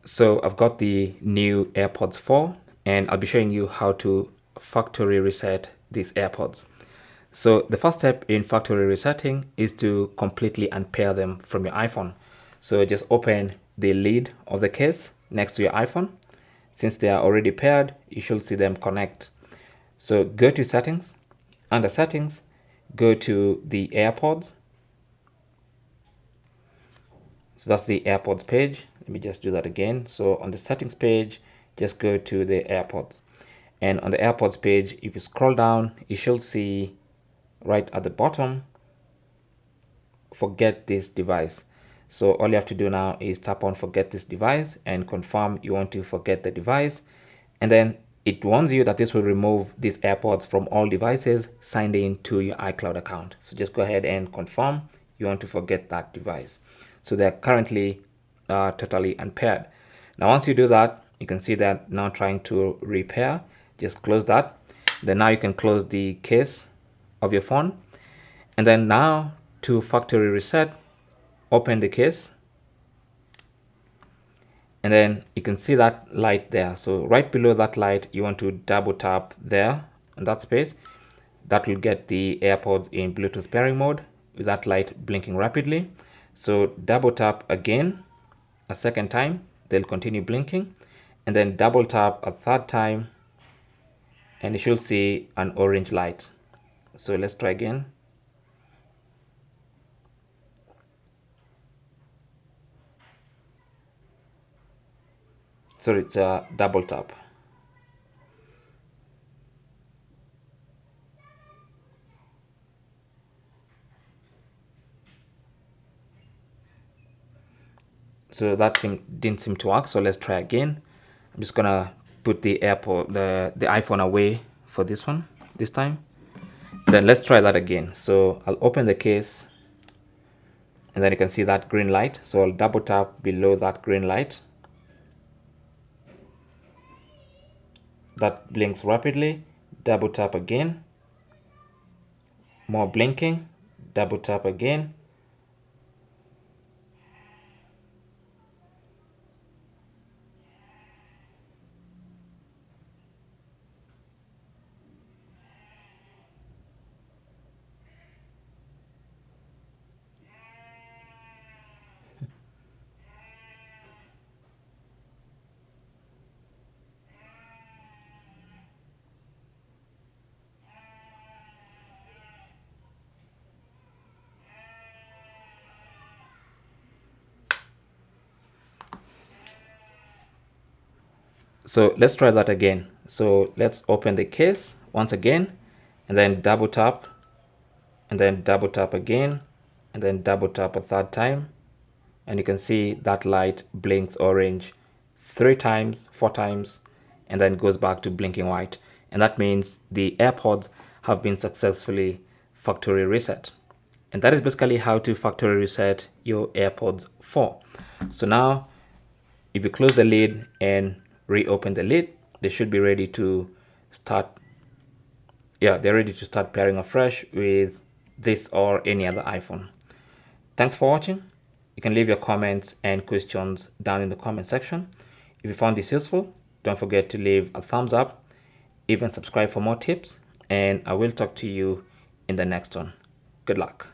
So I've got the new AirPods 4 and I'll be showing you how to factory reset these AirPods. So the first step in factory resetting is to completely unpair them from your iPhone. So just open the lid of the case next to your iPhone. Since they are already paired, you should see them connect. So go to settings. Under settings, go to the AirPods. So that's the AirPods page. Let me just do that again. So on the settings page, just go to the AirPods. And on the AirPods page, if you scroll down, you should see right at the bottom, forget this device. So all you have to do now is tap on forget this device and confirm you want to forget the device. And then it warns you that this will remove these AirPods from all devices signed in to your iCloud account. So just go ahead and confirm you want to forget that device. So they're currently totally unpaired. Now, once you do that, you can see that now trying to repair. Just close that. Then now you can close the case of your phone. And then now to factory reset, open the case. And then you can see that light there. So right below that light, you want to double tap there in that space. That will get the AirPods in Bluetooth pairing mode with that light blinking rapidly. So double tap again a second time, they'll continue blinking, and then double tap a third time and you should see an orange light. So let's try again. So it's a double tap. So that didn't seem to work. So let's try again. I'm just gonna put the the iPhone away for this one this time. Then let's try that again. So I'll open the case and then you can see that green light. So I'll double tap below that green light. That blinks rapidly. Double tap again. More blinking. Double tap again. So let's try that again. So let's open the case once again and then double tap and then double tap again and then double tap a third time. And you can see that light blinks orange 3 times, 4 times, and then goes back to blinking white. And that means the AirPods have been successfully factory reset. And that is basically how to factory reset your AirPods 4. So now if you close the lid and reopen the lid, they should be ready to start. Yeah, they're ready to start pairing afresh with this or any other iPhone. Thanks for watching. You can leave your comments and questions down in the comment section. If you found this useful, don't forget to leave a thumbs up, even subscribe for more tips, and I will talk to you in the next one. Good luck.